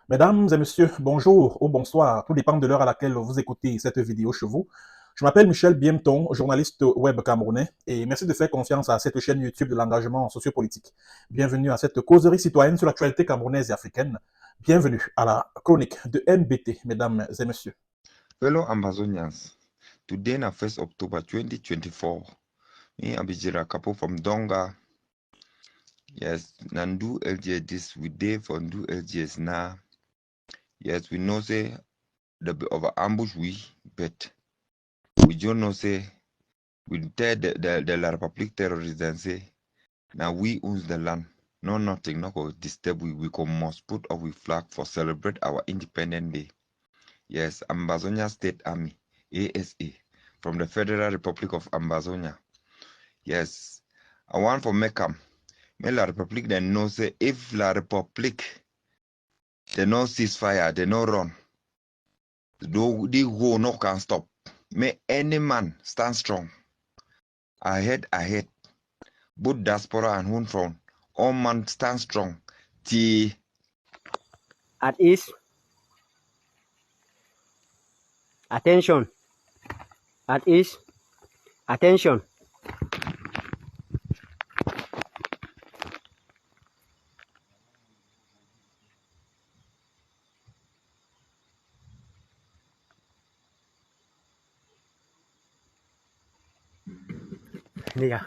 Mesdames et messieurs, bonjour ou bonsoir, tout dépend de l'heure à laquelle vous écoutez cette vidéo chez vous. Je m'appelle Michel Biemton, journaliste web camerounais, et merci de faire confiance à cette chaîne YouTube de l'engagement sociopolitique. Bienvenue à cette causerie citoyenne sur l'actualité camerounaise et africaine. Bienvenue à la chronique de MBT, mesdames et messieurs. Fellow Amazonians, today na 1st October 2024, me Abijira Kapo from Donga. Yes, Nandu LGS this we day for Nandu LGS now. Yes, we know say the over ambush but we don't know say we tell the La Republic terrorists say now we owns the land. No nothing, no go disturb we must put up we flag for celebrate our Independent Day. Yes, Ambazonia State Army, ASA, from the Federal Republic of Ambazonia. Yes, I want for Mekam. Me La Republic then know say if La Republic they no ceasefire, they no run. They go no can stop. May any man stand strong. Ahead. Both diaspora and home front. All man stand strong. At ease. Attention. At ease. Attention. Yeah.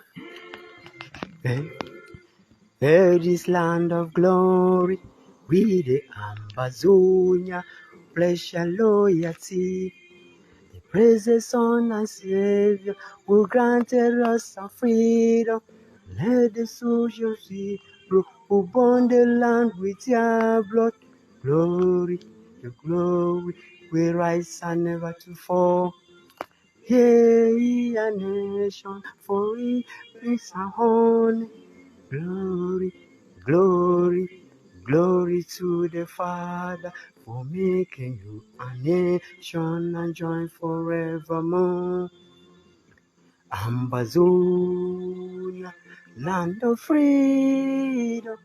There is land of glory, we the Ambazonia, flesh and loyalty. The praises Son and Savior will grant us some freedom. Let the soldiers see who burn the land with their blood. Glory, the glory, we rise and never to fall. Hear ye a nation, for it is our honor. Glory, glory, glory to the Father for making you a nation and join forevermore. Ambazonia, land of freedom,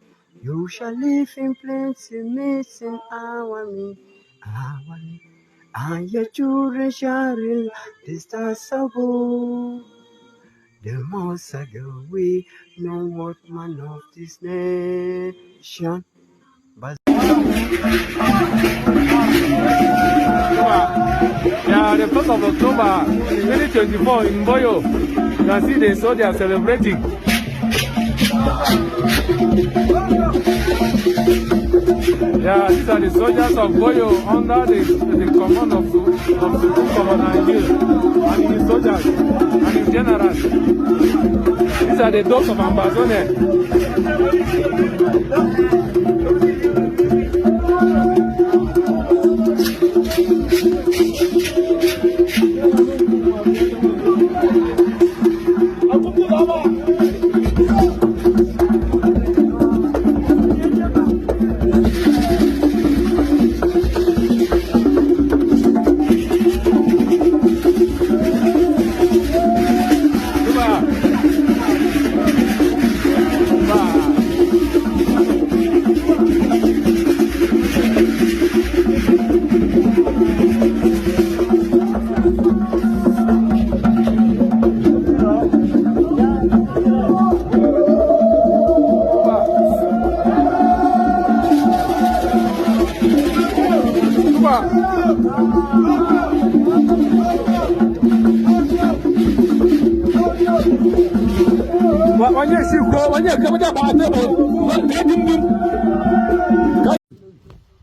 you shall live in plenty, missing our me, and your children shall reign the stars above. The Most we know what man of this nation. Yeah, the 1st of October 2024 in Boyo, you can see the soldiers celebrating. Yeah, these are the soldiers of Boyo under the command of Supreme Commander Hill and his soldiers and his generals. These are the dogs of Ambazonia.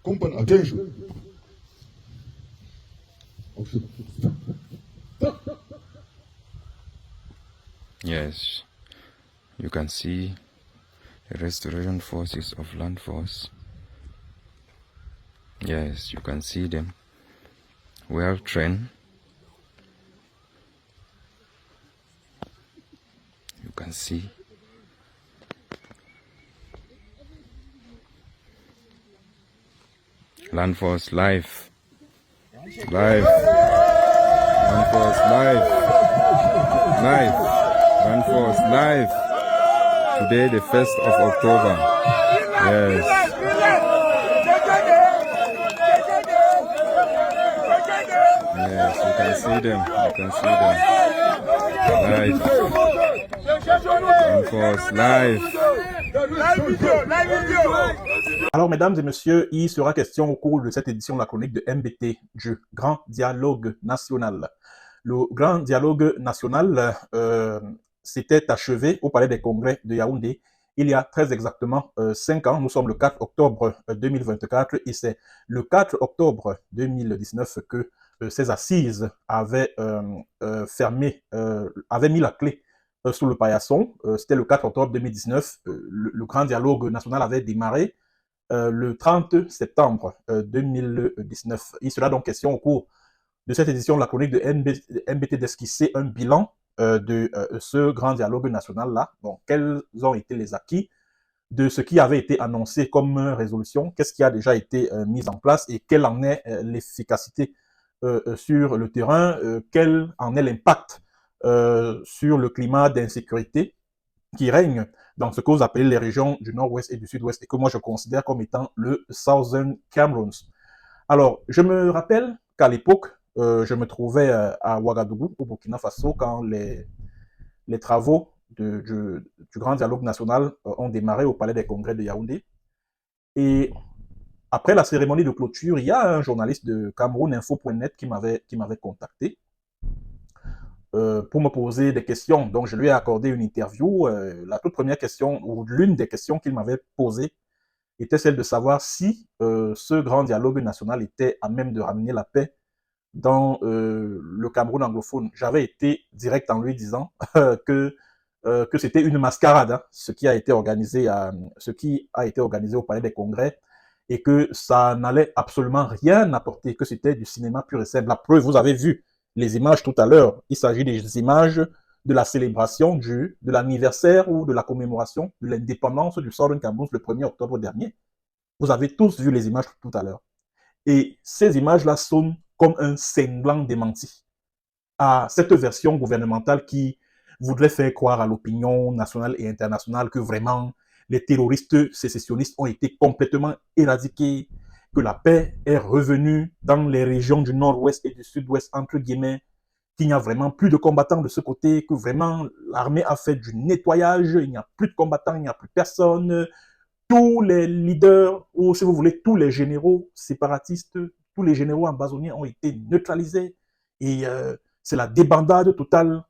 Company, attention. Yes, you can see the restoration forces of land force. Yes, you can see them well trained. You can see land force live. Land force live. Land force live. Today the 1st of October. Yes. You can see them. You can see them. Live. Enforce live. Alors, mesdames et messieurs, il sera question au cours de cette édition de la chronique de MBT, du Grand Dialogue National. Le Grand Dialogue National s'était achevé au Palais des Congrès de Yaoundé il y a très exactement 5 ans. Nous sommes le 4 octobre 2024 et c'est le 4 octobre 2019 que ces assises avaient avaient mis la clé sous le paillasson. C'était le 4 octobre 2019. Le Grand Dialogue National avait démarré le 30 septembre 2019. Il sera donc question au cours de cette édition de la chronique de MBT d'esquisser un bilan de ce grand dialogue national-là. Donc, quels ont été les acquis de ce qui avait été annoncé comme résolution, qu'est-ce qui a déjà été mis en place et quelle en est l'efficacité sur le terrain, quel en est l'impact sur le climat d'insécurité qui règne dans ce que vous appelez les régions du nord-ouest et du sud-ouest et que moi je considère comme étant le Southern Cameroons. Alors, je me rappelle qu'à l'époque, je me trouvais à Ouagadougou, au Burkina Faso, quand les travaux du Grand Dialogue National ont démarré au Palais des Congrès de Yaoundé. Et après la cérémonie de clôture, il y a un journaliste de CamerounInfo.net qui m'avait contacté pour me poser des questions. Donc, je lui ai accordé une interview. La toute première question, ou l'une des questions qu'il m'avait posées, était celle de savoir si ce grand dialogue national était à même de ramener la paix dans le Cameroun anglophone. J'avais été direct en lui disant que c'était une mascarade, hein, ce qui a été organisé au Palais des Congrès, et que ça n'allait absolument rien apporter, que c'était du cinéma pur et simple. La preuve, vous avez vu les images tout à l'heure. Il s'agit des images de la célébration de l'anniversaire ou de la commémoration de l'indépendance du Southern Cameroun le 1er octobre dernier. Vous avez tous vu les images tout à l'heure. Et ces images-là sonnent comme un cinglant démenti à cette version gouvernementale qui voudrait faire croire à l'opinion nationale et internationale que vraiment les terroristes sécessionnistes ont été complètement éradiqués, que la paix est revenue dans les régions du nord-ouest et du sud-ouest, entre guillemets, qu'il n'y a vraiment plus de combattants de ce côté, que vraiment l'armée a fait du nettoyage, il n'y a plus de combattants, il n'y a plus personne. Tous les leaders, ou si vous voulez, tous les généraux séparatistes, tous les généraux ambazoniens ont été neutralisés. Et c'est la débandade totale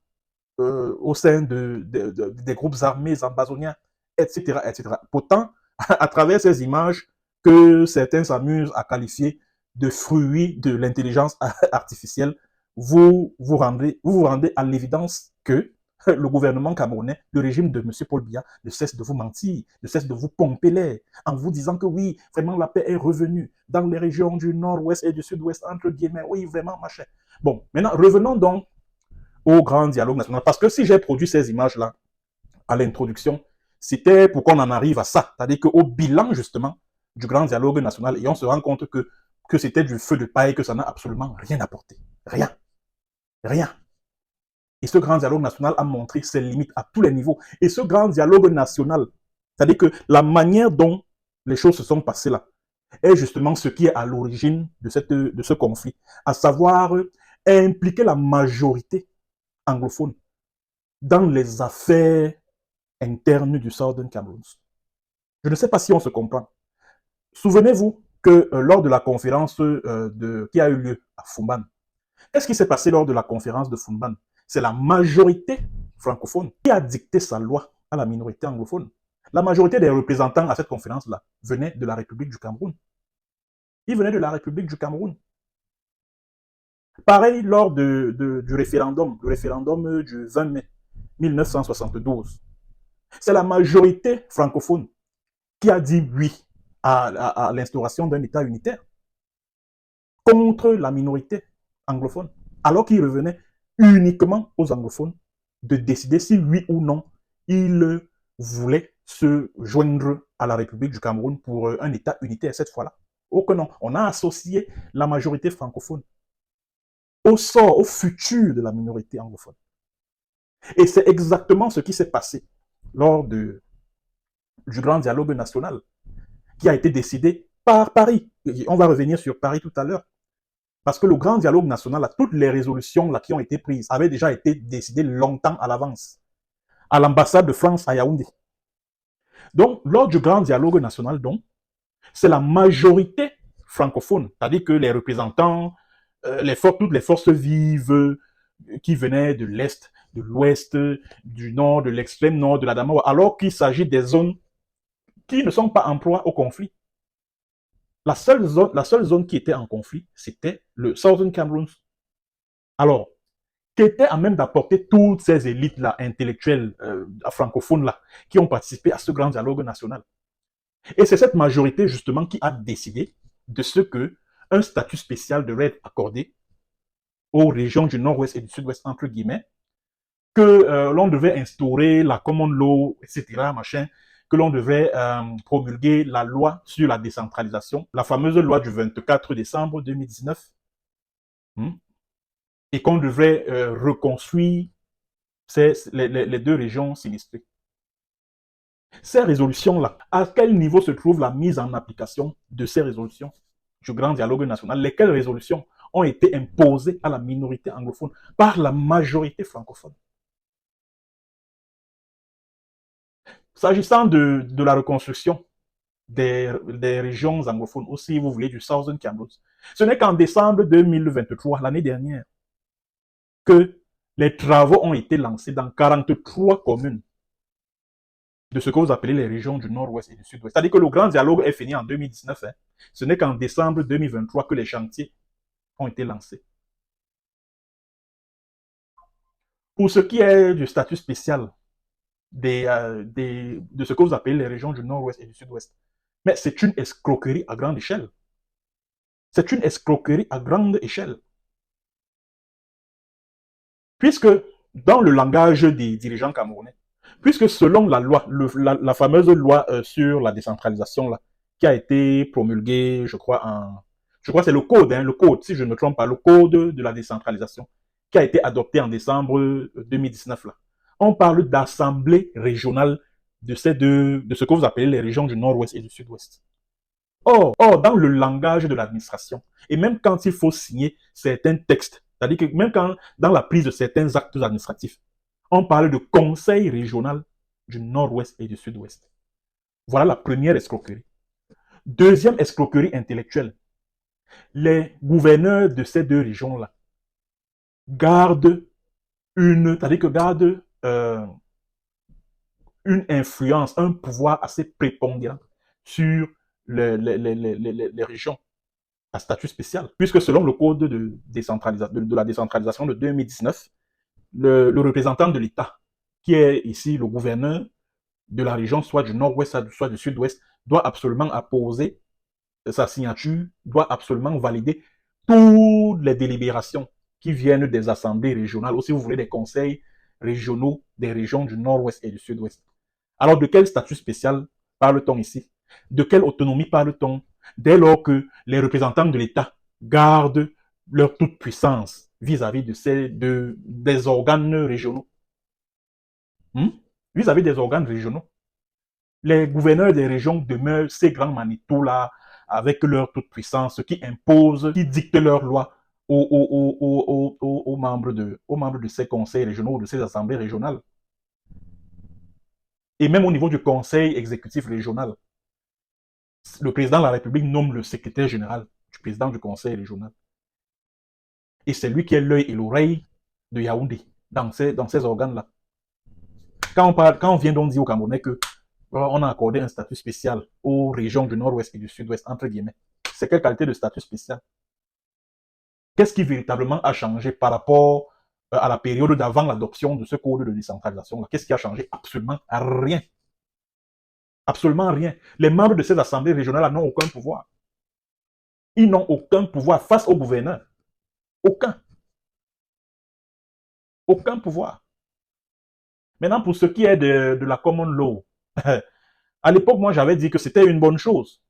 au sein des groupes armés ambazoniens, etc., etc. Pourtant, à travers ces images que certains s'amusent à qualifier de fruits de l'intelligence artificielle, vous vous rendez à l'évidence que le gouvernement camerounais, le régime de M. Paul Biya, ne cesse de vous mentir, ne cesse de vous pomper l'air, en vous disant que oui, vraiment la paix est revenue dans les régions du nord-ouest et du sud-ouest, entre guillemets, oui, vraiment, machin. Bon, maintenant, revenons donc au grand dialogue national, parce que si j'ai produit ces images-là à l'introduction, c'était pour qu'on en arrive à ça, c'est-à-dire qu'au bilan, justement, du grand dialogue national, et on se rend compte que c'était du feu de paille, que ça n'a absolument rien apporté. Rien. Rien. Et ce grand dialogue national a montré ses limites à tous les niveaux. Et ce grand dialogue national, c'est-à-dire que la manière dont les choses se sont passées là, est justement ce qui est à l'origine de ce conflit, à savoir impliquer la majorité anglophone dans les affaires internes du Southern Cameroun. Je ne sais pas si on se comprend. Souvenez-vous que lors de la conférence qui a eu lieu à Fumban, qu'est-ce qui s'est passé lors de la conférence de Fumban? C'est la majorité francophone qui a dicté sa loi à la minorité anglophone. La majorité des représentants à cette conférence-là venaient de la République du Cameroun. Ils venaient de la République du Cameroun. Pareil lors du référendum du 20 mai 1972. C'est la majorité francophone qui a dit oui à l'instauration d'un État unitaire contre la minorité anglophone, alors qu'il revenait uniquement aux anglophones de décider si oui ou non ils voulaient se joindre à la République du Cameroun pour un État unitaire cette fois-là. Oh que non, on a associé la majorité francophone au sort, au futur de la minorité anglophone. Et c'est exactement ce qui s'est passé lors du grand dialogue national qui a été décidé par Paris. Et on va revenir sur Paris tout à l'heure. Parce que le grand dialogue national, là, toutes les résolutions là, qui ont été prises avaient déjà été décidées longtemps à l'avance, à l'ambassade de France à Yaoundé. Donc, lors du grand dialogue national, donc, c'est la majorité francophone, c'est-à-dire que les représentants, toutes les forces vives qui venaient de l'Est, de l'Ouest, du Nord, de l'extrême Nord, de la Damawa, alors qu'il s'agit des zones qui ne sont pas en proie au conflit. La seule zone qui était en conflit, c'était le Southern Cameroon. Alors, qui était à même d'apporter toutes ces élites-là, intellectuelles, francophones-là, qui ont participé à ce grand dialogue national. Et c'est cette majorité, justement, qui a décidé de ce que un statut spécial devrait être accordé aux régions du Nord-Ouest et du Sud-Ouest, entre guillemets, que l'on devait instaurer la common law, etc., machin, que l'on devait promulguer la loi sur la décentralisation, la fameuse loi du 24 décembre 2019, et qu'on devrait reconstruire les deux régions sinistrées. Ces résolutions-là, à quel niveau se trouve la mise en application de ces résolutions du grand dialogue national? Lesquelles résolutions ont été imposées à la minorité anglophone par la majorité francophone? S'agissant de la reconstruction des régions anglophones, aussi, vous voulez, du Southern Cameroon, ce n'est qu'en décembre 2023, l'année dernière, que les travaux ont été lancés dans 43 communes de ce que vous appelez les régions du Nord-Ouest et du Sud-Ouest. C'est-à-dire que le grand dialogue est fini en 2019. Hein. Ce n'est qu'en décembre 2023 que les chantiers ont été lancés. Pour ce qui est du statut spécial de ce que vous appelez les régions du Nord-Ouest et du Sud-Ouest, mais c'est une escroquerie à grande échelle. C'est une escroquerie à grande échelle. Puisque, dans le langage des dirigeants camerounais, puisque selon la loi, la fameuse loi sur la décentralisation, là, qui a été promulguée, je crois c'est le code, hein, le code, si je ne me trompe pas, le code de la décentralisation, qui a été adopté en décembre 2019, là. On parle d'assemblée régionale de ce que vous appelez les régions du Nord-Ouest et du Sud-Ouest. Or, dans le langage de l'administration, et même quand il faut signer certains textes, c'est-à-dire que même quand, dans la prise de certains actes administratifs, on parle de conseil régional du Nord-Ouest et du Sud-Ouest. Voilà la première escroquerie. Deuxième escroquerie intellectuelle. Les gouverneurs de ces deux régions-là gardent une influence, un pouvoir assez prépondérant sur les régions à statut spécial. Puisque selon le code de la décentralisation de 2019, le représentant de l'État, qui est ici le gouverneur de la région, soit du Nord-Ouest, soit du Sud-Ouest, doit absolument apposer sa signature, doit absolument valider toutes les délibérations qui viennent des assemblées régionales, ou si vous voulez des conseils régionaux des régions du Nord-Ouest et du Sud-Ouest. Alors, de quel statut spécial parle-t-on ici? De quelle autonomie parle-t-on dès lors que les représentants de l'État gardent leur toute-puissance vis-à-vis des organes régionaux? Vis-à-vis des organes régionaux. Les gouverneurs des régions demeurent ces grands Manitou-là avec leur toute-puissance qui imposent, qui dictent leurs lois aux membres de ces conseils régionaux, de ces assemblées régionales. Et même au niveau du conseil exécutif régional, le président de la République nomme le secrétaire général du président du conseil régional. Et c'est lui qui est l'œil et l'oreille de Yaoundé dans ces organes-là. Quand on vient donc dire au Camerounais que on a accordé un statut spécial aux régions du Nord-Ouest et du Sud-Ouest, entre guillemets, c'est quelle qualité de statut spécial? Qu'est-ce qui véritablement a changé par rapport à la période d'avant l'adoption de ce code de décentralisation? Qu'est-ce qui a changé? Absolument rien. Absolument rien. Les membres de ces assemblées régionales n'ont aucun pouvoir. Ils n'ont aucun pouvoir face au gouverneur. Aucun. Aucun pouvoir. Maintenant, pour ce qui est de la common law, à l'époque, moi, j'avais dit que c'était une bonne chose.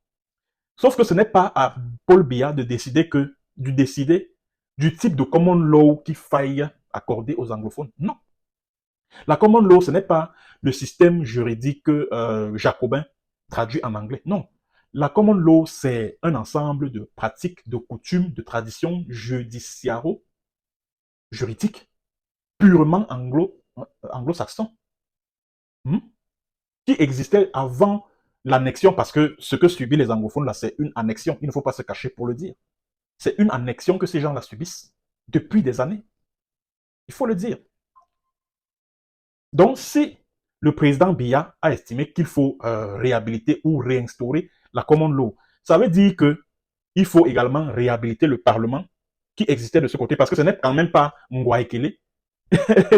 Sauf que ce n'est pas à Paul Biya de décider du type de common law qu'il faille accorder aux anglophones. Non. La common law, ce n'est pas le système juridique jacobin traduit en anglais. Non. La common law, c'est un ensemble de pratiques, de coutumes, de traditions judiciaro-juridiques purement anglo-saxons, qui existaient avant l'annexion, parce que ce que subissent les anglophones, là, c'est une annexion. Il ne faut pas se cacher pour le dire. C'est une annexion que ces gens-là subissent depuis des années. Il faut le dire. Donc, si le président Biya a estimé qu'il faut réhabiliter ou réinstaurer la common law, ça veut dire qu'il faut également réhabiliter le Parlement qui existait de ce côté, parce que ce n'est quand même pas Ngwaekele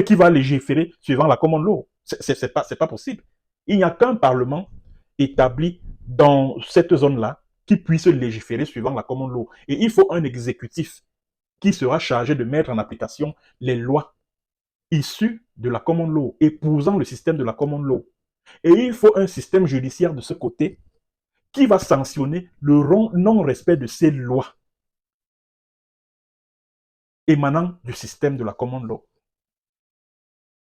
qui va légiférer suivant la common law. C'est pas possible. Il n'y a qu'un Parlement établi dans cette zone-là qui puisse légiférer suivant la common law. Et il faut un exécutif qui sera chargé de mettre en application les lois issues de la common law, épousant le système de la common law. Et il faut un système judiciaire de ce côté qui va sanctionner le non-respect de ces lois émanant du système de la common law.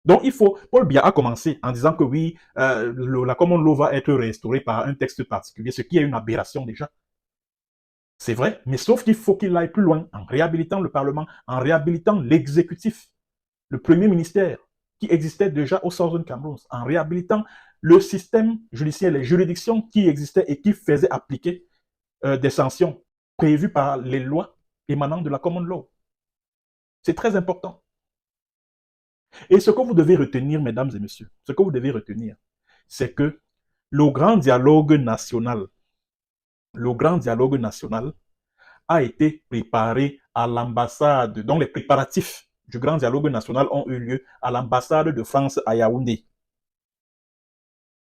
Donc, Paul Biya a commencé en disant que oui, la common law va être restaurée par un texte particulier, ce qui est une aberration déjà. C'est vrai, mais sauf qu'il faut qu'il aille plus loin en réhabilitant le Parlement, en réhabilitant l'exécutif, le premier ministère qui existait déjà au Southern Cameroun, en réhabilitant le système judiciaire, les juridictions qui existaient et qui faisaient appliquer des sanctions prévues par les lois émanant de la common law. C'est très important. Et ce que vous devez retenir, mesdames et messieurs, ce que vous devez retenir, c'est que le grand dialogue national a été préparé à l'ambassade, donc les préparatifs du grand dialogue national ont eu lieu à l'ambassade de France à Yaoundé.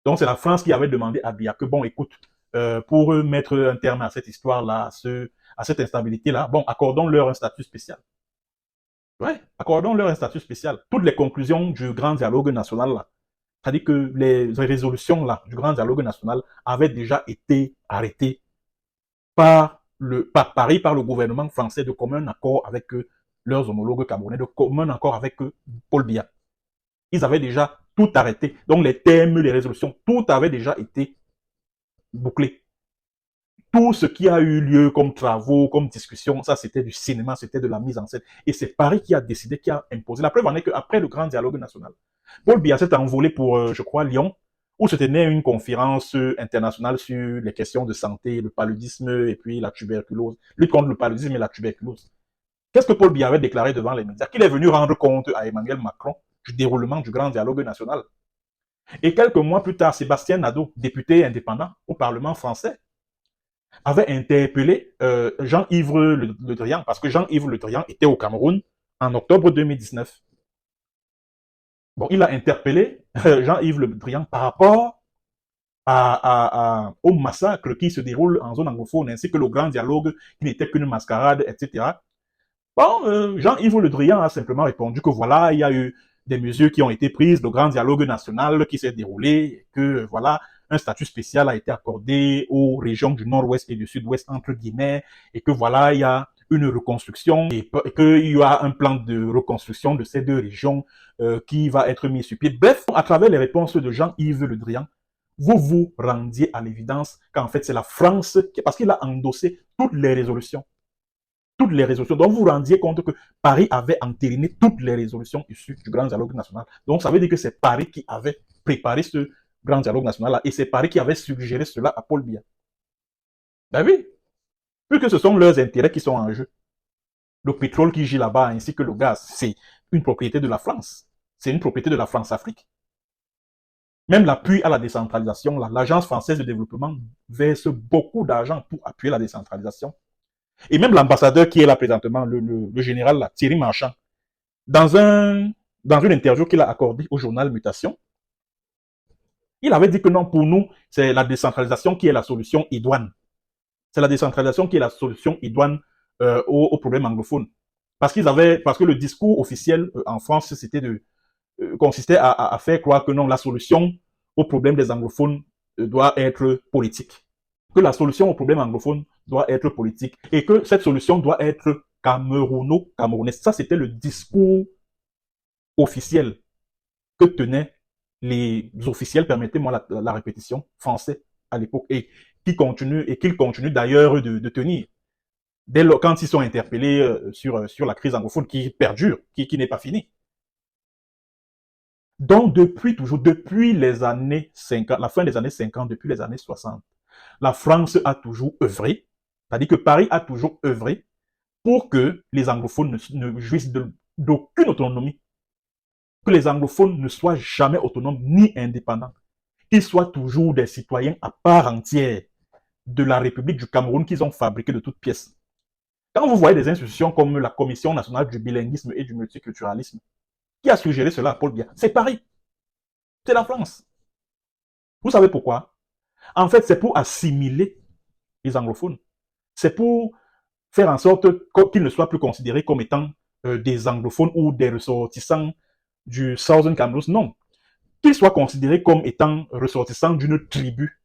Donc c'est la France qui avait demandé à Biya que, bon, écoute, pour mettre un terme à cette histoire-là, à cette instabilité-là, bon, accordons-leur un statut spécial. Ouais, accordons-leur un statut spécial. Toutes les conclusions du grand dialogue national, là, c'est-à-dire que les résolutions là, du grand dialogue national avaient déjà été arrêtées par Paris, par le gouvernement français, de commun accord avec leurs homologues camerounais, de commun accord avec Paul Biya. Ils avaient déjà tout arrêté. Donc les thèmes, les résolutions, tout avait déjà été bouclé. Tout ce qui a eu lieu comme travaux, comme discussions, ça c'était du cinéma, c'était de la mise en scène. Et c'est Paris qui a décidé, qui a imposé. La preuve en est qu'après le grand dialogue national, Paul Biya s'est envolé pour, je crois, Lyon, où se tenait une conférence internationale sur les questions de santé, le paludisme et puis la tuberculose, lutte contre le paludisme et la tuberculose. Qu'est-ce que Paul Biya avait déclaré devant les médias? Qu'il est venu rendre compte à Emmanuel Macron du déroulement du grand dialogue national. Et quelques mois plus tard, Sébastien Nadeau, député indépendant au Parlement français, avait interpellé Jean-Yves Le Drian, parce que Jean-Yves Le Drian était au Cameroun en octobre 2019. Bon, il a interpellé Jean-Yves Le Drian par rapport au massacre qui se déroule en zone anglophone, ainsi que le grand dialogue qui n'était qu'une mascarade, etc. Bon, Jean-Yves Le Drian a simplement répondu que voilà, il y a eu des mesures qui ont été prises, le grand dialogue national qui s'est déroulé, que voilà, un statut spécial a été accordé aux régions du nord-ouest et du sud-ouest, entre guillemets, et que voilà, il y a une reconstruction et qu'il y a un plan de reconstruction de ces deux régions qui va être mis sur pied. Bref, à travers les réponses de Jean-Yves Le Drian, vous vous rendiez à l'évidence qu'en fait, c'est la France, parce qu'il a endossé toutes les résolutions. Toutes les résolutions. Donc, vous vous rendiez compte que Paris avait entériné toutes les résolutions issues du grand dialogue national. Donc, ça veut dire que c'est Paris qui avait préparé ce grand dialogue national-là et c'est Paris qui avait suggéré cela à Paul Biya. Ben oui, puisque ce sont leurs intérêts qui sont en jeu. Le pétrole qui gît là-bas ainsi que le gaz, c'est une propriété de la France. C'est une propriété de la France-Afrique. Même l'appui à la décentralisation, l'Agence française de développement verse beaucoup d'argent pour appuyer la décentralisation. Et même l'ambassadeur qui est là présentement, le général là, Thierry Marchand, dans une interview qu'il a accordée au journal Mutation, il avait dit que non, pour nous, c'est la décentralisation qui est la solution idoine. C'est la décentralisation qui est la solution idoine au problème anglophone. Parce que le discours officiel en France, c'était consistait à faire croire que non, la solution au problème des anglophones doit être politique. Que la solution au problème anglophone doit être politique et que cette solution doit être camerounaise. Ça, c'était le discours officiel que tenaient les officiels, permettez-moi la répétition, français à l'époque et qu'ils continuent d'ailleurs de tenir. Quand ils sont interpellés sur la crise anglophone qui perdure, qui n'est pas finie. Donc, depuis les années 50, la fin des années 50, depuis les années 60, la France a toujours œuvré, c'est-à-dire que Paris a toujours œuvré pour que les anglophones ne jouissent d'aucune autonomie, que les anglophones ne soient jamais autonomes ni indépendants, qu'ils soient toujours des citoyens à part entière de la République du Cameroun qu'ils ont fabriquée de toutes pièces. Quand vous voyez des institutions comme la Commission nationale du bilinguisme et du multiculturalisme, qui a suggéré cela à Paul Biya? C'est Paris. C'est la France. Vous savez pourquoi? En fait, c'est pour assimiler les anglophones. C'est pour faire en sorte qu'ils ne soient plus considérés comme étant des anglophones ou des ressortissants du Southern Cameroun. Non. Qu'ils soient considérés comme étant ressortissants d'une tribu,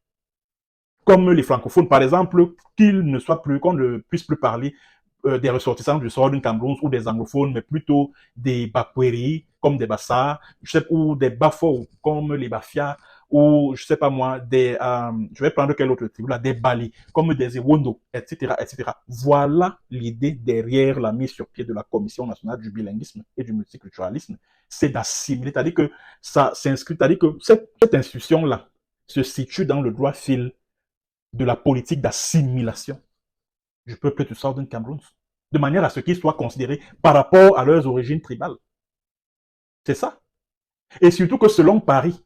comme les francophones, par exemple, qu'on ne puisse plus parler des ressortissants du Southern Cameroun ou des anglophones, mais plutôt des Bakweri, comme des Bassa, ou des Bafo, comme les Bafia, ou je sais pas moi, je vais prendre quel autre tribu là, des Bali, comme des Ewondo, etc., etc. Voilà l'idée derrière la mise sur pied de la Commission nationale du bilinguisme et du multiculturalisme, c'est d'assimiler, c'est-à-dire que ça s'inscrit, c'est-à-dire que cette institution-là se situe dans le droit fil de la politique d'assimilation du peuple du Southern Cameroun, de manière à ce qu'ils soient considérés par rapport à leurs origines tribales. C'est ça. Et surtout que selon Paris,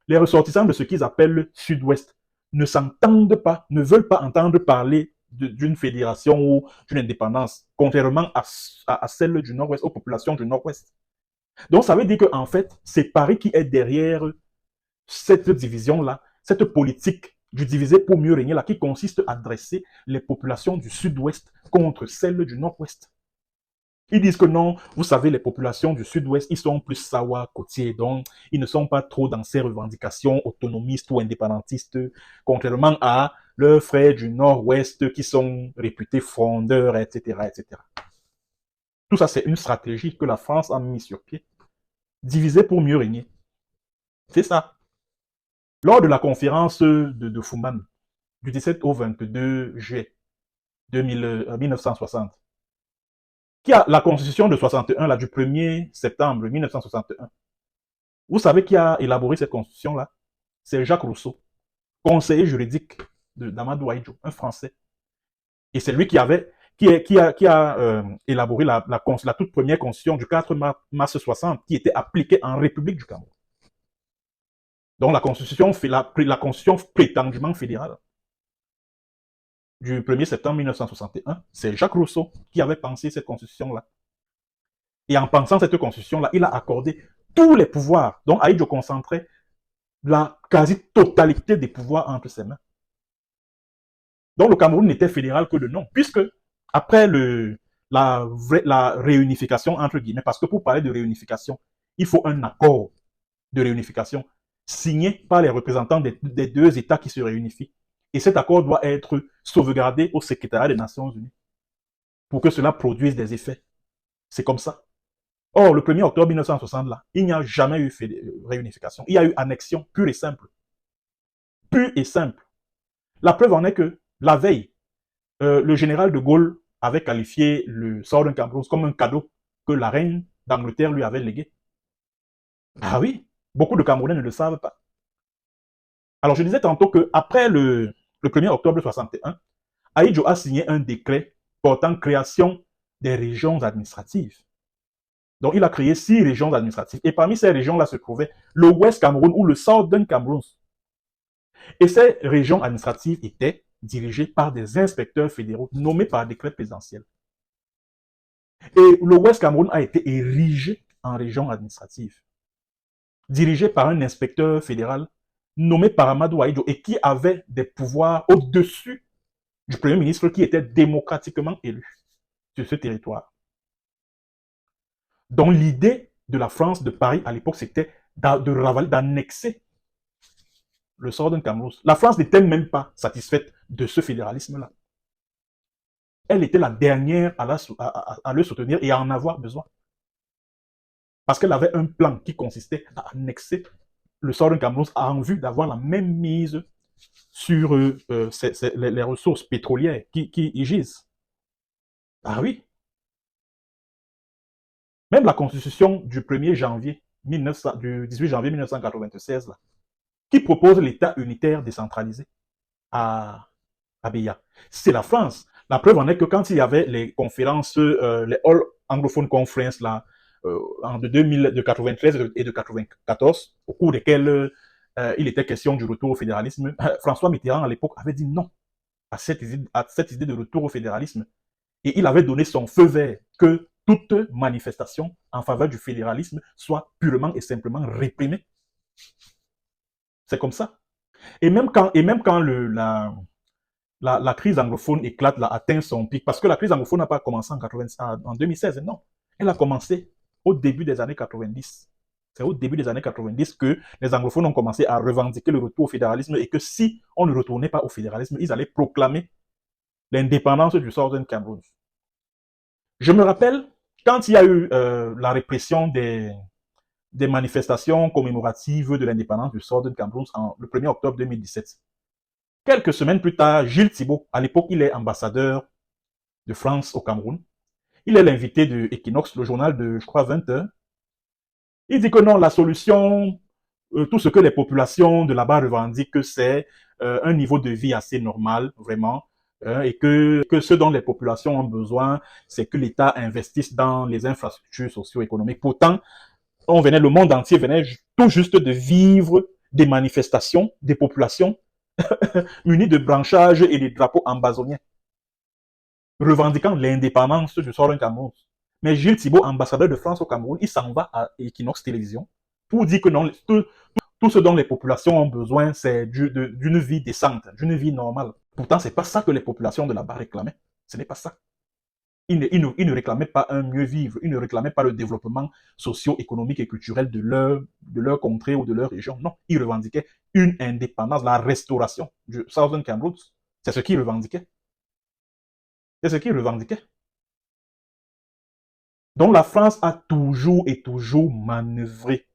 les ressortissants de ce qu'ils appellent le Sud-Ouest ne s'entendent pas, ne veulent pas entendre parler d'une fédération ou d'une indépendance, contrairement à celle du Nord-Ouest, aux populations du Nord-Ouest. Donc ça veut dire qu'en fait, c'est Paris qui est derrière cette division-là, cette politique du diviser pour mieux régner là, qui consiste à dresser les populations du Sud-Ouest contre celles du Nord-Ouest. Ils disent que non, vous savez, les populations du Sud-Ouest, ils sont plus sawa côtiers, donc ils ne sont pas trop dans ces revendications autonomistes ou indépendantistes, contrairement à leurs frères du Nord-Ouest qui sont réputés frondeurs, etc., etc. Tout ça, c'est une stratégie que la France a mis sur pied. Diviser pour mieux régner. C'est ça. Lors de la conférence de Fuman, du 17 au 22 juillet 1960, qui a la constitution de 61, là, du 1er septembre 1961. Vous savez qui a élaboré cette constitution-là? C'est Jacques Rousseau, conseiller juridique d'Amadou Ahidjo, un Français. Et c'est lui qui a élaboré la toute première constitution du 4 mars 60, qui était appliquée en République du Cameroun. Donc la constitution prétendument fédérale du 1er septembre 1961, c'est Jacques Rousseau qui avait pensé cette constitution-là. Et en pensant cette constitution-là, il a accordé tous les pouvoirs. Donc Ahidjo concentrait la quasi-totalité des pouvoirs entre ses mains. Donc le Cameroun n'était fédéral que de nom, puisque après la réunification, entre guillemets, parce que pour parler de réunification, il faut un accord de réunification signé par les représentants des deux États qui se réunifient. Et cet accord doit être sauvegardé au secrétariat des Nations Unies pour que cela produise des effets. C'est comme ça. Or, le 1er octobre 1960, là, il n'y a jamais eu réunification. Il y a eu annexion pure et simple. Pure et simple. La preuve en est que, la veille, le général de Gaulle avait qualifié le Southern Cameroun comme un cadeau que la reine d'Angleterre lui avait légué. Ah oui, beaucoup de Camerounais ne le savent pas. Alors, je disais tantôt qu'après le 1er octobre 61, Ahidjo a signé un décret portant création des régions administratives. Donc, il a créé 6 régions administratives. Et parmi ces régions-là se trouvait le West Cameroun ou le Southern Cameroun. Et ces régions administratives étaient dirigées par des inspecteurs fédéraux nommés par décret présidentiel. Et le West Cameroun a été érigé en région administrative, dirigé par un inspecteur fédéral nommé par Amadou Ahidjo et qui avait des pouvoirs au-dessus du Premier ministre qui était démocratiquement élu sur ce territoire. Donc l'idée de la France, de Paris à l'époque, c'était d'annexer le Southern Cameroun. La France n'était même pas satisfaite de ce fédéralisme-là. Elle était la dernière à le soutenir et à en avoir besoin. Parce qu'elle avait un plan qui consistait à annexer le Southern Cameroun a en vue d'avoir la même mise sur les ressources pétrolières qui y gisent. Ah oui. Même la constitution du 1er janvier du 18 janvier 1996, là, qui propose l'État unitaire décentralisé à Beya. C'est la France. La preuve en est que quand il y avait les conférences, les All Anglophone Conference là, de 93 et de 94, au cours desquelles il était question du retour au fédéralisme, François Mitterrand à l'époque avait dit non à cette idée de retour au fédéralisme. Et il avait donné son feu vert que toute manifestation en faveur du fédéralisme soit purement et simplement réprimée. C'est comme ça. Et même quand la crise anglophone éclate, là, atteint son pic, parce que la crise anglophone n'a pas commencé en 2016, non. Elle a commencé au début des années 90. C'est au début des années 90 que les anglophones ont commencé à revendiquer le retour au fédéralisme et que si on ne retournait pas au fédéralisme, ils allaient proclamer l'indépendance du Southern Cameroun. Je me rappelle, quand il y a eu la répression des manifestations commémoratives de l'indépendance du Southern Cameroun le 1er octobre 2017, quelques semaines plus tard, Gilles Thibault, à l'époque, il est ambassadeur de France au Cameroun. Il est l'invité de Equinox, le journal de, je crois, 20h. Il dit que non, la solution, tout ce que les populations de là-bas revendiquent, c'est un niveau de vie assez normal, vraiment, et que ce dont les populations ont besoin, c'est que l'État investisse dans les infrastructures socio-économiques. Pourtant, le monde entier venait tout juste de vivre des manifestations des populations munies de branchages et de drapeaux ambazoniens, revendiquant l'indépendance du Southern Cameroun. Mais Gilles Thibault, ambassadeur de France au Cameroun, il s'en va à Equinox Télévision pour dire que non, tout ce dont les populations ont besoin, c'est d'une vie décente, d'une vie normale. Pourtant, c'est pas ça que les populations de là-bas réclamaient. Ce n'est pas ça. Ils ne réclamaient pas un mieux vivre, ils ne réclamaient pas le développement socio-économique et culturel de leur contrée ou de leur région. Non, ils revendiquaient une indépendance, la restauration du Southern Cameroun. C'est ce qu'ils revendiquaient. C'est ce qu'ils revendiquaient. Donc la France a toujours et toujours manœuvré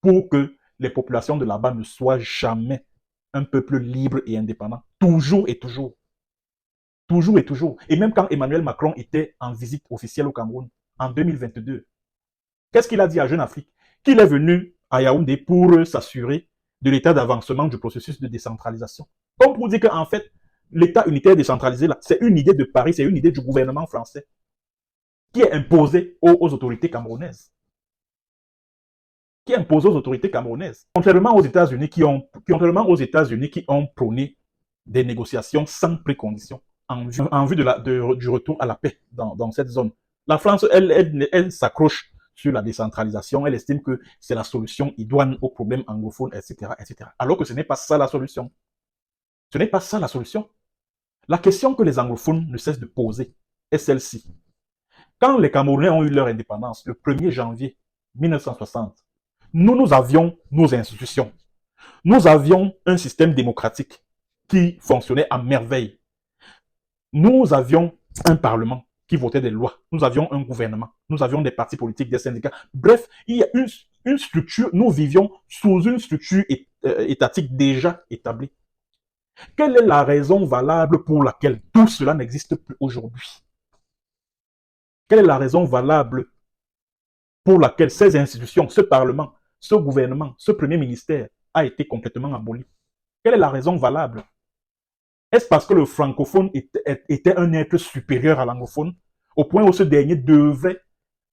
pour que les populations de là-bas ne soient jamais un peuple libre et indépendant. Toujours et toujours. Toujours et toujours. Et même quand Emmanuel Macron était en visite officielle au Cameroun en 2022, qu'est-ce qu'il a dit à Jeune Afrique? Qu'il est venu à Yaoundé pour s'assurer de l'état d'avancement du processus de décentralisation. Comme pour dire qu'en fait, l'état unitaire décentralisé, là, c'est une idée de Paris, c'est une idée du gouvernement français qui est imposée aux autorités camerounaises. Qui est imposée aux autorités camerounaises. Contrairement aux États-Unis qui ont prôné des négociations sans préconditions en vue du retour à la paix dans cette zone. La France, elle s'accroche sur la décentralisation, elle estime que c'est la solution idoine aux problèmes anglophones, etc., etc. Alors que ce n'est pas ça la solution. Ce n'est pas ça la solution. La question que les anglophones ne cessent de poser est celle-ci. Quand les Camerounais ont eu leur indépendance, le 1er janvier 1960, nous avions nos institutions. Nous avions un système démocratique qui fonctionnait à merveille. Nous avions un parlement qui votait des lois. Nous avions un gouvernement. Nous avions des partis politiques, des syndicats. Bref, il y a une structure. Nous vivions sous une structure étatique déjà établie. Quelle est la raison valable pour laquelle tout cela n'existe plus aujourd'hui? Quelle est la raison valable pour laquelle ces institutions, ce parlement, ce gouvernement, ce premier ministère a été complètement aboli? Quelle est la raison valable? Est-ce parce que le francophone était un être supérieur à l'anglophone, au point où ce dernier devait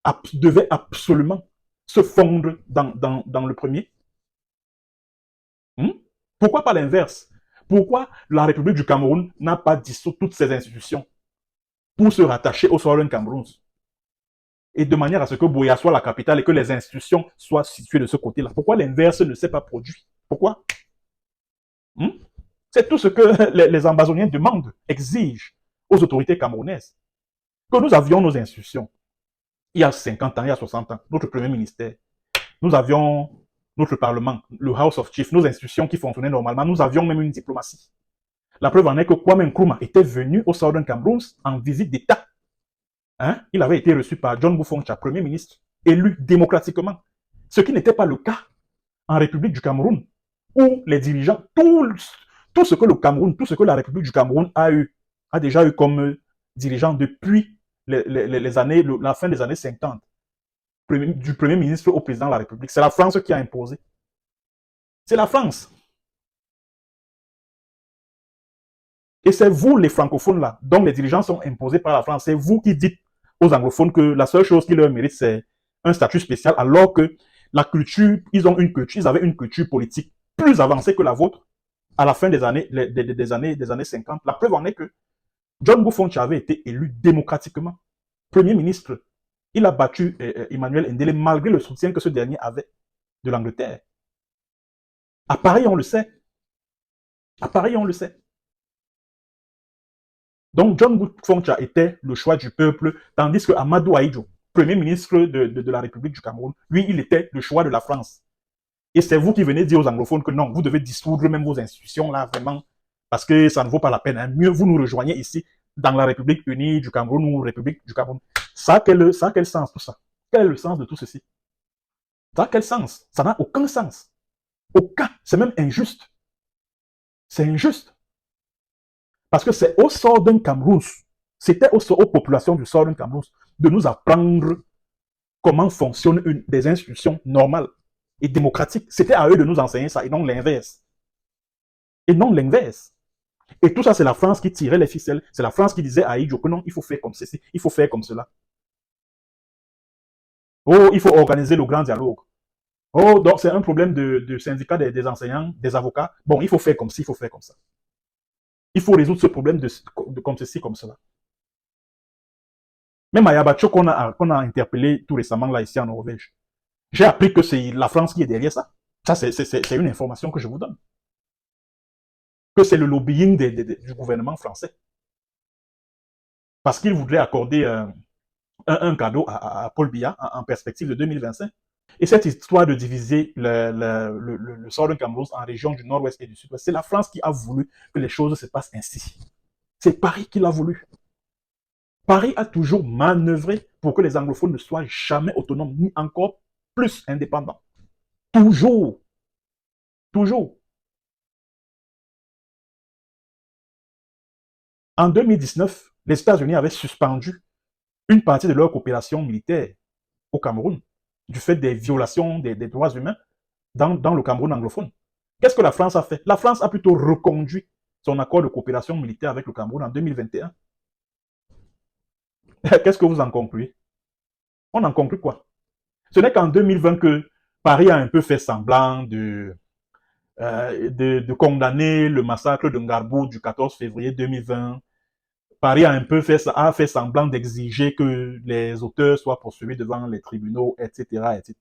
absolument se fondre dans le premier? Pourquoi pas l'inverse? Pourquoi la République du Cameroun n'a pas dissous toutes ses institutions pour se rattacher au Southern Cameroun? Et de manière à ce que Buea soit la capitale et que les institutions soient situées de ce côté-là. Pourquoi l'inverse ne s'est pas produit? Pourquoi? C'est tout ce que les ambazoniens demandent, exigent aux autorités camerounaises. Que nous avions nos institutions. Il y a 50 ans, il y a 60 ans, notre premier ministère. Nous avions notre parlement, le House of Chiefs, nos institutions qui fonctionnaient normalement. Nous avions même une diplomatie. La preuve en est que Kwame Nkrumah était venu au Southern Cameroun en visite d'État. Il avait été reçu par John Buffoncha, premier ministre, élu démocratiquement. Ce qui n'était pas le cas en République du Cameroun, où les dirigeants, tout ce que le Cameroun, tout ce que la République du Cameroun a déjà eu comme dirigeants depuis les années, la fin des années 50, du Premier ministre au président de la République. C'est la France qui a imposé. C'est la France. Et c'est vous, les francophones, là, dont les dirigeants sont imposés par la France. C'est vous qui dites aux anglophones que la seule chose qui leur mérite, c'est un statut spécial, alors que la culture, ils avaient une culture politique plus avancée que la vôtre à la fin des années 50. La preuve en est que John Buffonchi avait été élu démocratiquement Premier ministre. Il a battu Emmanuel Ndélé malgré le soutien que ce dernier avait de l'Angleterre. À Paris, on le sait. À Paris, on le sait. Donc, John Buffonchi était le choix du peuple, tandis que Amadou Ahidjo, Premier ministre de la République du Cameroun, lui, il était le choix de la France. Et c'est vous qui venez dire aux anglophones que non, vous devez dissoudre même vos institutions là, vraiment, parce que ça ne vaut pas la peine. Hein. Mieux, vous nous rejoignez ici, dans la République unie du Cameroun ou République du Cameroun. Ça a quel sens tout ça? Quel est le sens de tout ceci? Ça a quel sens? Ça n'a aucun sens. Aucun. C'est même injuste. C'est injuste. Parce que c'est au sort d'un Cameroun, c'était aux populations du sort d'un Cameroun de nous apprendre comment fonctionnent des institutions normales et démocratiques. C'était à eux de nous enseigner ça et non l'inverse. Et non l'inverse. Et tout ça, c'est la France qui tirait les ficelles. C'est la France qui disait à Ahidjo que non, il faut faire comme ceci, il faut faire comme cela. Oh, il faut organiser le grand dialogue. Oh, donc c'est un problème de syndicat des enseignants, des avocats. Bon, il faut faire comme ci, il faut faire comme ça. Il faut résoudre ce problème de comme ceci, comme cela. Même à Yabacho qu'on a interpellé tout récemment là ici en Norvège, j'ai appris que c'est la France qui est derrière ça. Ça, c'est une information que je vous donne. Que c'est le lobbying du gouvernement français. Parce qu'il voudrait accorder un cadeau à Paul Biya en perspective de 2025. Et cette histoire de diviser le sort de Cameroun en régions du nord-ouest et du sud-ouest, c'est la France qui a voulu que les choses se passent ainsi. C'est Paris qui l'a voulu. Paris a toujours manœuvré pour que les anglophones ne soient jamais autonomes, ni encore plus indépendants. Toujours. Toujours. En 2019, les États-Unis avaient suspendu une partie de leur coopération militaire au Cameroun, du fait des violations des droits humains dans le Cameroun anglophone. Qu'est-ce que la France a fait? La France a plutôt reconduit son accord de coopération militaire avec le Cameroun en 2021. Qu'est-ce que vous en concluez? On en conclut quoi? Ce n'est qu'en 2020 que Paris a un peu fait semblant de condamner le massacre de Ngarbour du 14 février 2020. Paris a un peu fait semblant d'exiger que les auteurs soient poursuivis devant les tribunaux, etc., etc.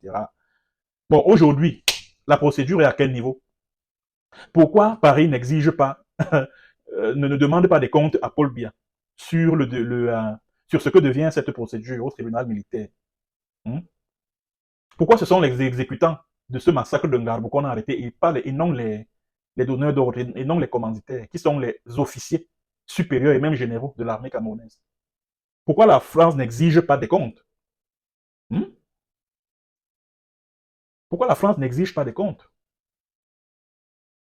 Bon, aujourd'hui, la procédure est à quel niveau? Pourquoi Paris n'exige pas, ne demande pas des comptes à Paul Biya sur sur ce que devient cette procédure au tribunal militaire? Pourquoi ce sont les exécutants de ce massacre de Ngarbour qu'on a arrêté et non les donneurs d'ordre et non les commanditaires, qui sont les officiers supérieurs et même généraux de l'armée camerounaise? Pourquoi la France n'exige pas des comptes? Pourquoi la France n'exige pas des comptes?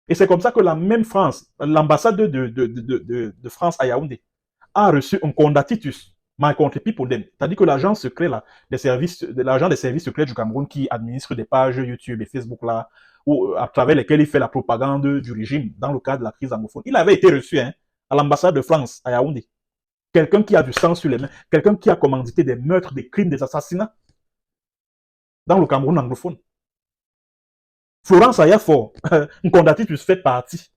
Et c'est comme ça que la même France, l'ambassade de France à Yaoundé, a reçu un condatitus, c'est-à-dire que l'agent secret là, l'agent des services secrets du Cameroun qui administre des pages YouTube et Facebook là, à travers lesquelles il fait la propagande du régime dans le cadre de la crise anglophone. Il avait été reçu à l'ambassade de France à Yaoundé. Quelqu'un qui a du sang sur les mains, quelqu'un qui a commandité des meurtres, des crimes, des assassinats dans le Cameroun anglophone. Florence Ayafor, Nkondatitus fait partie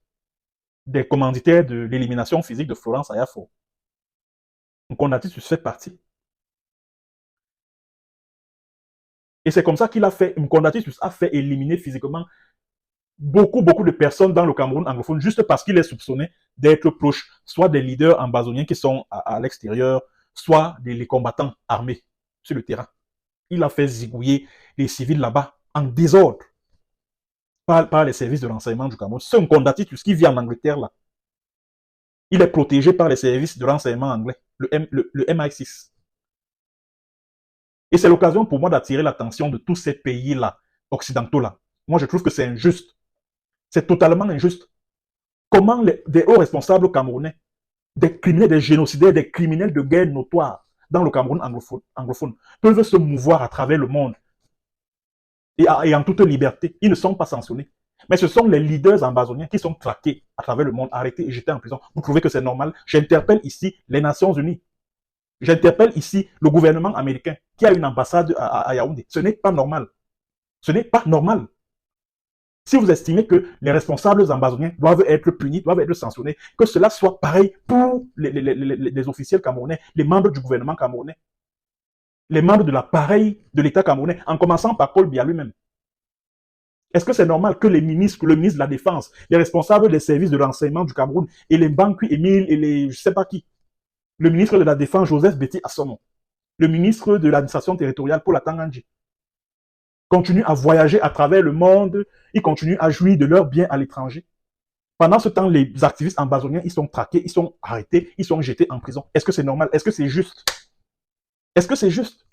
des commanditaires de l'élimination physique de Florence Ayafor. Nkondatitus fait partie. Et c'est comme ça qu'il a fait, Nkondatitus a fait éliminer physiquement beaucoup de personnes dans le Cameroun anglophone, juste parce qu'il est soupçonné d'être proche, soit des leaders ambazoniens qui sont à l'extérieur, soit les combattants armés sur le terrain. Il a fait zigouiller les civils là-bas en désordre par les services de renseignement du Cameroun. C'est un Nkondatitus qui vit en Angleterre là. Il est protégé par les services de renseignement anglais, le MI6. Et c'est l'occasion pour moi d'attirer l'attention de tous ces pays-là, occidentaux-là, Moi, je trouve que c'est injuste. C'est totalement injuste. Comment des hauts responsables camerounais, des criminels, des génocidaires, des criminels de guerre notoires dans le Cameroun anglophone peuvent se mouvoir à travers le monde et en toute liberté. Ils ne sont pas sanctionnés. Mais ce sont les leaders ambazoniens qui sont traqués à travers le monde, arrêtés et jetés en prison. Vous trouvez que c'est normal? J'interpelle ici les Nations Unies. J'interpelle ici le gouvernement américain qui a une ambassade à Yaoundé. Ce n'est pas normal. Ce n'est pas normal. Si vous estimez que les responsables ambazoniens doivent être punis, doivent être sanctionnés, que cela soit pareil pour les officiels camerounais, les membres du gouvernement camerounais, les membres de l'appareil de l'État camerounais, en commençant par Paul Biya lui-même. Est-ce que c'est normal que les ministres, le ministre de la Défense, les responsables des services de renseignement du Cameroun et les banques Émile et les je ne sais pas qui, le ministre de la Défense Joseph Betty Assomo, le ministre de l'administration territoriale Paul Atangandji, continuent à voyager à travers le monde, ils continuent à jouir de leurs biens à l'étranger. Pendant ce temps, les activistes ambazoniens, ils sont traqués, ils sont arrêtés, ils sont jetés en prison. Est-ce que c'est normal? Est-ce que c'est juste? Est-ce que c'est juste?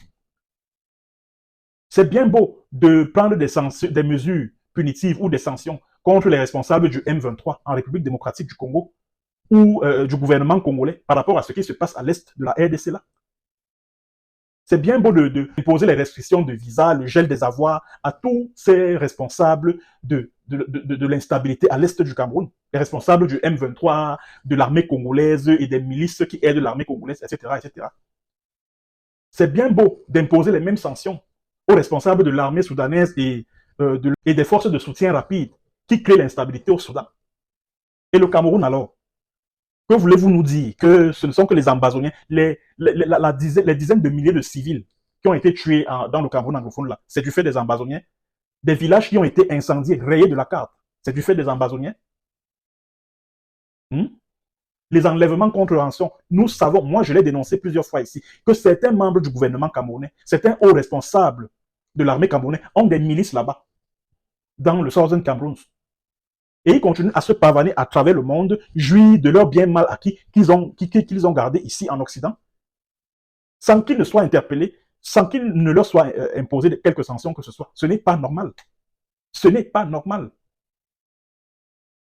C'est bien beau de prendre des mesures punitives ou des sanctions contre les responsables du M23 en République démocratique du Congo ou du gouvernement congolais par rapport à ce qui se passe à l'est de la RDC là. C'est bien beau de poser les restrictions de visa, le gel des avoirs à tous ces responsables de l'instabilité à l'est du Cameroun, les responsables du M23, de l'armée congolaise et des milices qui aident l'armée congolaise, etc., etc. C'est bien beau d'imposer les mêmes sanctions aux responsables de l'armée soudanaise et des forces de soutien rapide qui créent l'instabilité au Soudan. Et le Cameroun alors? Que voulez-vous nous dire? Que ce ne sont que les ambazoniens, les dizaines de milliers de civils qui ont été tués dans le Cameroun anglophone là, c'est du fait des ambazoniens. Des villages qui ont été incendiés, rayés de la carte, c'est du fait des ambazoniens. Les enlèvements contre rançon, nous savons, moi je l'ai dénoncé plusieurs fois ici, que certains membres du gouvernement camerounais, certains hauts responsables de l'armée camerounaise ont des milices là-bas, dans le Southern Cameroun. Et ils continuent à se pavaner à travers le monde, jouir de leurs biens mal acquis qu'ils ont gardés ici en Occident, sans qu'ils ne soient interpellés, sans qu'il ne leur soit imposé quelques sanctions que ce soit. Ce n'est pas normal. Ce n'est pas normal.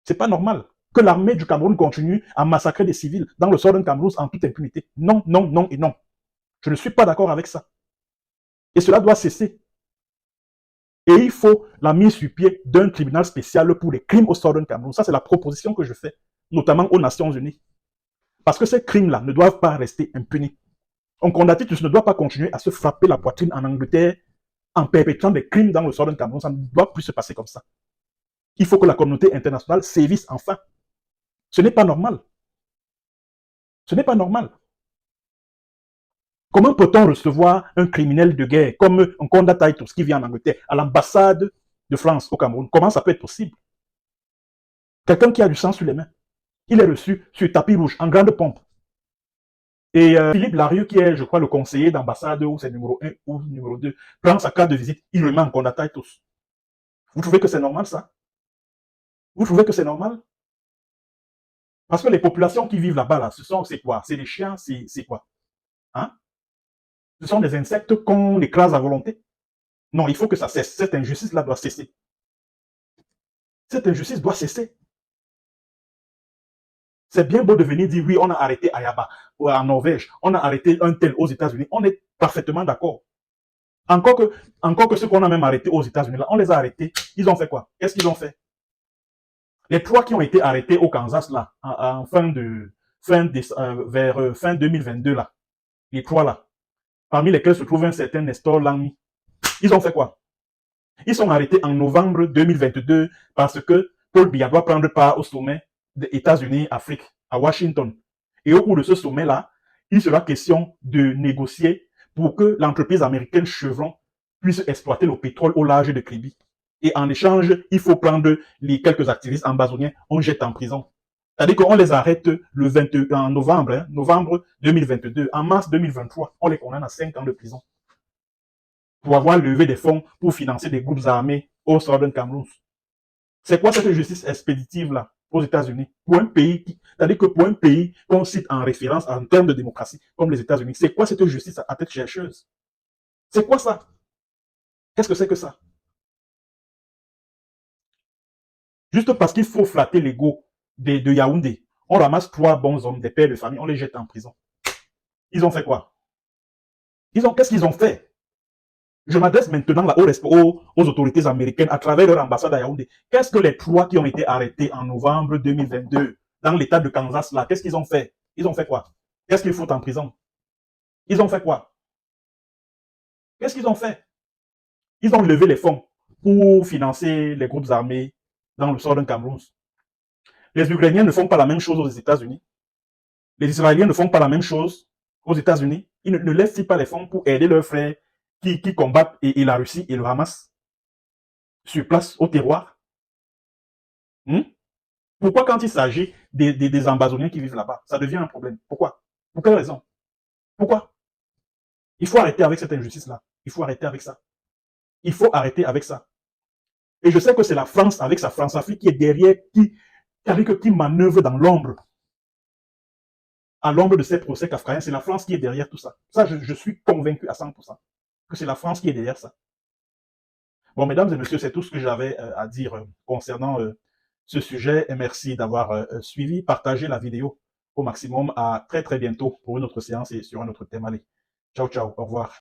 C'est pas normal que l'armée du Cameroun continue à massacrer des civils dans le Southern Cameroun en toute impunité. Non, non, non et non. Je ne suis pas d'accord avec ça. Et cela doit cesser. Et il faut la mise sur pied d'un tribunal spécial pour les crimes au Southern Cameroun. Ça, c'est la proposition que je fais, notamment aux Nations Unies. Parce que ces crimes-là ne doivent pas rester impunis. Un condamné ne doit pas continuer à se frapper la poitrine en Angleterre en perpétrant des crimes dans le Southern Cameroun. Ça ne doit plus se passer comme ça. Il faut que la communauté internationale sévisse enfin. Ce n'est pas normal. Ce n'est pas normal. Comment peut-on recevoir un criminel de guerre comme un Conda Titus qui vient en Angleterre à l'ambassade de France au Cameroun? Comment ça peut être possible? Quelqu'un qui a du sang sur les mains. Il est reçu sur tapis rouge, en grande pompe. Et Philippe Larieux, qui est, je crois, le conseiller d'ambassade, ou c'est numéro 1 ou numéro 2, prend sa carte de visite, il remet en Conda Titus. Vous trouvez que c'est normal, ça? Vous trouvez que c'est normal? Parce que les populations qui vivent là-bas, là, c'est quoi? C'est des chiens, c'est quoi? Hein? Ce sont des insectes qu'on écrase à volonté. Non, il faut que ça cesse. Cette injustice-là doit cesser. Cette injustice doit cesser. C'est bien beau de venir dire, oui, on a arrêté Ayaba en Norvège, on a arrêté un tel aux États-Unis. On est parfaitement d'accord. Encore que ceux qu'on a même arrêtés aux États-Unis, là, on les a arrêtés. Ils ont fait quoi? Qu'est-ce qu'ils ont fait? Les 3 qui ont été arrêtés au Kansas, là, vers fin 2022, là, les 3 là, parmi lesquels se trouve un certain Nestor Langmi. Ils ont fait quoi? Ils sont arrêtés en novembre 2022 parce que Paul Biya doit prendre part au sommet des États-Unis-Afrique à Washington. Et au cours de ce sommet-là, il sera question de négocier pour que l'entreprise américaine Chevron puisse exploiter le pétrole au large de Kribi. Et en échange, il faut prendre les quelques activistes ambazoniens, on jette en prison. C'est-à-dire qu'on les arrête en novembre, novembre 2022. En mars 2023, on les condamne à 5 ans de prison pour avoir levé des fonds pour financer des groupes armés au Southern Cameroun. C'est quoi cette justice expéditive-là aux États-Unis? Pour un pays, c'est-à-dire que pour un pays qu'on cite en référence en termes de démocratie, comme les États-Unis, c'est quoi cette justice à tête chercheuse? C'est quoi ça? Qu'est-ce que c'est que ça? Juste parce qu'il faut flatter l'ego de Yaoundé. On ramasse 3 bons hommes, des pères de famille, on les jette en prison. Ils ont fait quoi? Qu'est-ce qu'ils ont fait? Je m'adresse maintenant là, aux autorités américaines à travers leur ambassade à Yaoundé. Qu'est-ce que les 3 qui ont été arrêtés en novembre 2022 dans l'état de Kansas là, qu'est-ce qu'ils ont fait? Ils ont fait quoi? Qu'est-ce qu'ils foutent en prison? Ils ont fait quoi? Qu'est-ce qu'ils ont fait? Ils ont levé les fonds pour financer les groupes armés dans le Southern Cameroun. Les Ukrainiens ne font pas la même chose aux États-Unis. Les Israéliens ne font pas la même chose aux États-Unis. Ils ne laissent pas les fonds pour aider leurs frères qui combattent et la Russie et le Hamas sur place, au terroir. Pourquoi quand il s'agit des Ambazoniens qui vivent là-bas, ça devient un problème? Pourquoi? Pour quelle raison? Pourquoi? Il faut arrêter avec cette injustice-là. Il faut arrêter avec ça. Il faut arrêter avec ça. Et je sais que c'est la France, avec sa France-Afrique, qui est derrière, qui manœuvre dans l'ombre. À l'ombre de ces procès kafkaïens, c'est la France qui est derrière tout ça. Ça, je suis convaincu à 100% que c'est la France qui est derrière ça. Bon, mesdames et messieurs, c'est tout ce que j'avais à dire concernant ce sujet. Et merci d'avoir suivi. Partagez la vidéo au maximum. À très très bientôt pour une autre séance et sur un autre thème. Allez, ciao, ciao, au revoir.